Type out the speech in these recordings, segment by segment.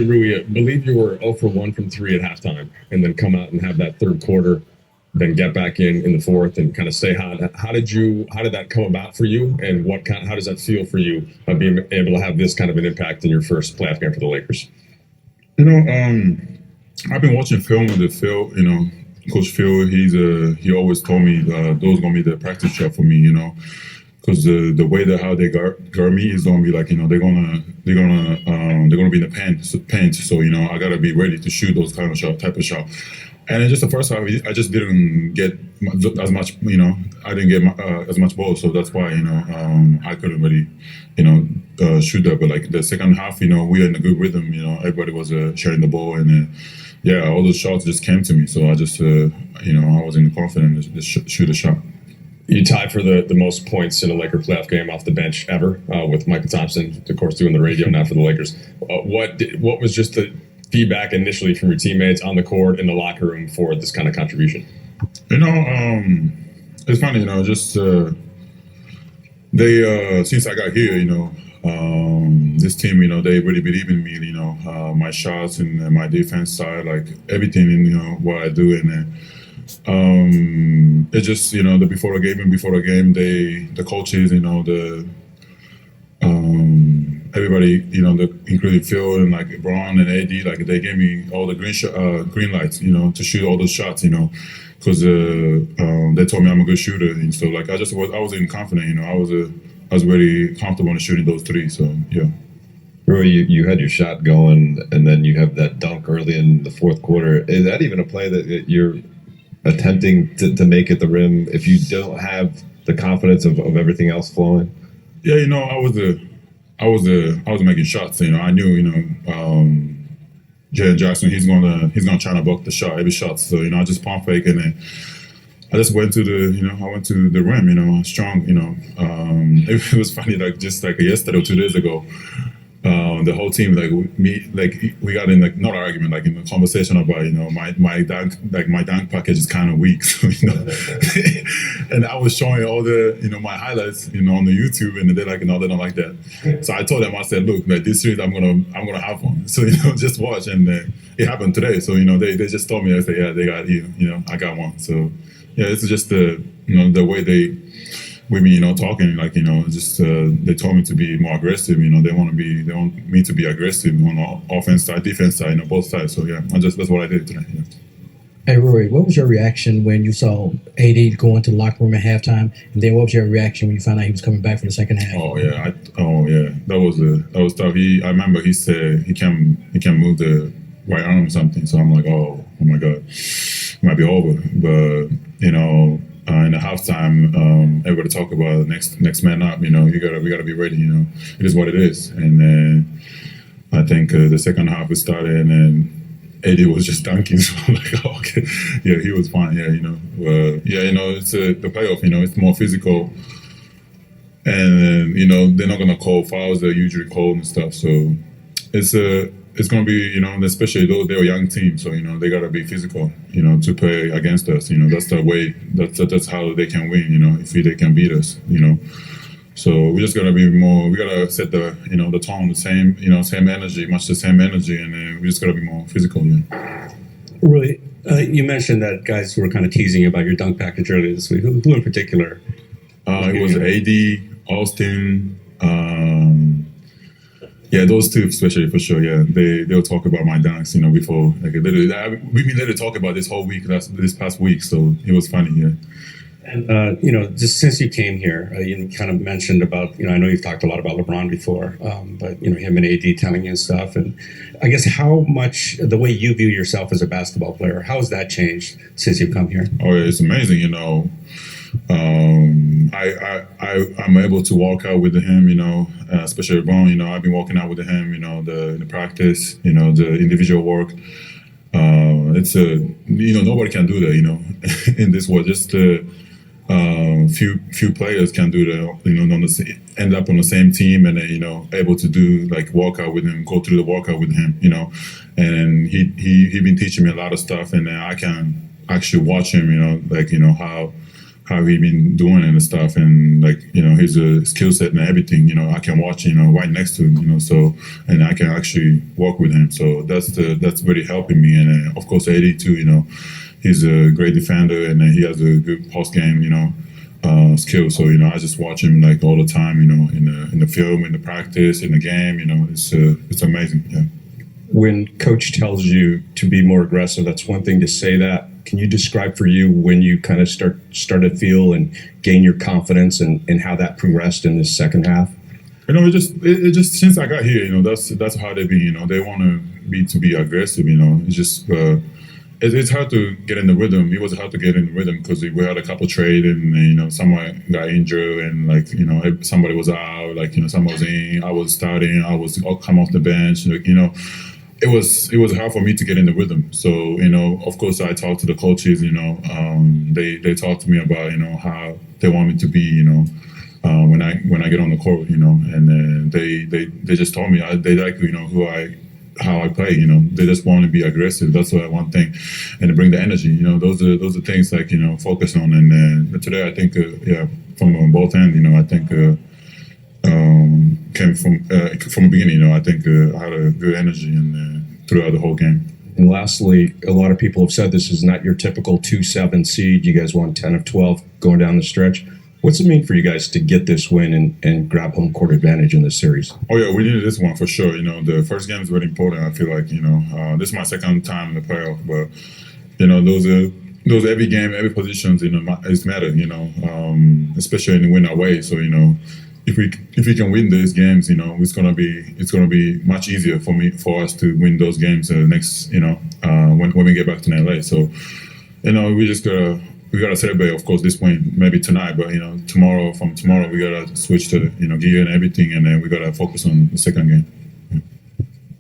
Rui, I believe you were 0 for 1 from 3 at halftime, and then come out and have that third quarter, then get back in the fourth and kind of stay hot. How did that come about for you, and how does that feel for you being able to have this kind of an impact in your first playoff game for the Lakers? I've been watching film with Phil. Coach Phil. He always told me those gonna be the practice shot for me. Because the way that how they guard me is gonna be like they're gonna be in the paint. So I gotta be ready to shoot those type of shot. And then just the first half, I just didn't get as much. I didn't get as much ball, so that's why I couldn't really shoot that. But like the second half, we were in a good rhythm. Everybody was sharing the ball, and all those shots just came to me. So I just I was confident to just shoot a shot. You tied for the most points in a Laker playoff game off the bench ever with Michael Thompson, of course, doing the radio now for the Lakers. What was just the feedback initially from your teammates on the court in the locker room for this kind of contribution? It's funny, just they since I got here, this team, they really believe in me, my shots and my defense side, like everything in what I do, and it's just the before the game, the coaches, everybody, including Phil and like Braun and AD, like they gave me all the green lights, to shoot all those shots, because they told me I'm a good shooter, and so like I was confident, I was very comfortable in shooting those three, so yeah. Rui, you had your shot going, and then you have that dunk early in the fourth quarter. Is that even a play that you're attempting to make at the rim if you don't have the confidence of everything else flowing? Yeah, I was making shots. I knew, Jaren Jackson, he's gonna try to block the shot, every shot. So I just pump fake, and then I just went to the rim. Strong. It was funny, like just like yesterday or 2 days ago. The whole team, we got in not an argument, like in a conversation about my dunk package is kind of weak, so, and I was showing all the my highlights on the YouTube, and they're like, no, they don't like that. So I told them, I said, look, like this series I'm gonna have one, so just watch, and it happened today. So they just told me, I said, yeah, they got I got one. So yeah, it's just the way they with me, talking, like, just they told me to be more aggressive. They want me to be aggressive on the offense side, defense side, both sides. So yeah, that's what I did today. Yeah. Hey Rui, what was your reaction when you saw AD go into the locker room at halftime, and then what was your reaction when you found out he was coming back for the second half? Oh yeah, that was tough. I remember he said he can move the right arm or something. So I'm like, oh my God, it might be over. But in the halftime, everybody talk about next man up. We gotta be ready. It is what it is. And then I think the second half it started, and then AD was just dunking. So I'm like, oh, okay, yeah, he was fine. Yeah, it's the playoff. It's more physical, and they're not gonna call fouls they're usually called and stuff. So it's going to be, especially though they're a young team, so, they got to be physical, to play against us. That's the way, that's how they can win, if they can beat us, So we just got to be more, we got to set the, the tone, the same, same energy, much the same energy, and we just got to be more physical, Really, you mentioned that guys were kind of teasing you about your dunk package earlier this week. Who in particular? It was AD, Austin, yeah, those two especially, for sure. Yeah, they'll talk about my dunks, before, like, literally. We've been literally talking about this whole week, this past week. So it was funny. Yeah. And just since you came here, you kind of mentioned about, I know you've talked a lot about LeBron before, but him and AD telling you and stuff. And I guess how much the way you view yourself as a basketball player, how has that changed since you've come here? Oh, it's amazing. I'm able to walk out with him, especially LeBron. I've been walking out with him, the practice, the individual work. It's nobody can do that, in this world. Just few players can do that, end up on the same team, and then, able to do like walk out with him, go through the workout with him, and he been teaching me a lot of stuff, and I can actually watch him, how he been doing and stuff, and like his skill set and everything. I can watch right next to him. So and I can actually work with him. So that's really helping me. And of course, AD too. He's a great defender and he has a good post game. Skill. So I just watch him like all the time. In the film, in the practice, in the game. It's amazing. Yeah. When coach tells you to be more aggressive, that's one thing to say that. Can you describe for you when you kind of start to feel and gain your confidence and how that progressed in this second half? It just since I got here, that's how they be. They want to be aggressive. It's just it's hard to get in the rhythm. It was hard to get in the rhythm because we had a couple trade and someone got injured and like somebody was out, like someone was in. I was starting. I'll come off the bench. It was hard for me to get in the rhythm. So of course I talked to the coaches. They talked to me about how they want me to be. When I get on the court. And then they just told me they like how I play. They just want to be aggressive. That's one thing, and to bring the energy. Those are things like focus on. And today I think from both ends. I think. Came from the beginning. I think I had a good energy throughout the whole game. And lastly, a lot of people have said this is not your typical 2-7 seed. You guys won 10 of 12 going down the stretch. What's it mean for you guys to get this win and grab home court advantage in this series? Oh yeah, we needed this one for sure. The first game is really important. I feel like this is my second time in the playoff, but those every game, every positions it's matter. Especially in the win away. So if we can win those games, it's gonna be much easier for us to win those games next, when we get back to LA. So, we gotta celebrate, of course, this win maybe tonight, but tomorrow we gotta switch to gear and everything, and then we gotta focus on the second game.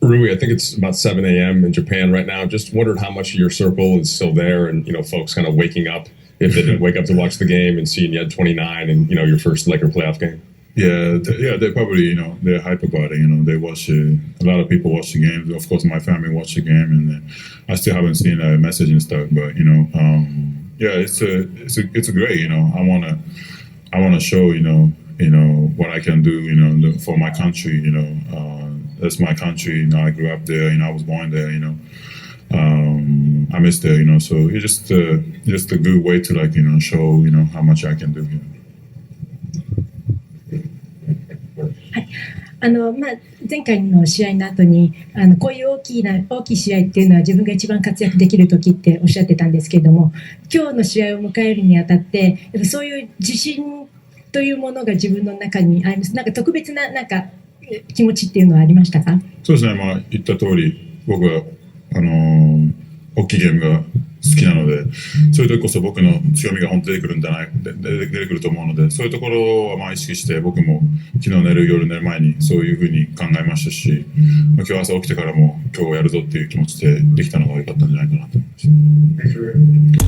Rui, I think it's about 7 a.m. in Japan right now. Just wondered how much of your circle is still there, and folks kind of waking up if they didn't wake up to watch the game and seeing you had 29 and your first Laker playoff game. Yeah, they probably they're hype about it. They watch it. A lot of people watch the game. Of course, my family watch the game, and I still haven't seen a message and stuff. But it's a great. I wanna show what I can do. For my country. That's my country. I grew up there. I was born there. I miss there. So it's just a good way to show how much I can do. 前回の試合の後にこういう大きい試合っていうのは自分が一番活躍できる時っておっしゃってたんですけれども、今日の試合を迎えるにあたってそういう自信というものが自分の中にあります。なんか特別な気持ちっていうのはありましたか？そうですね。言った通り僕は大きいゲームが好きなので、そういう時こそ僕の強みが本当に出てくると思うので、そういうところは意識して僕も昨日夜寝る前にそういうふうに考えましたし、今日朝起きてからも今日やるぞっていう気持ちでできたのが良かったんじゃないかなと思います。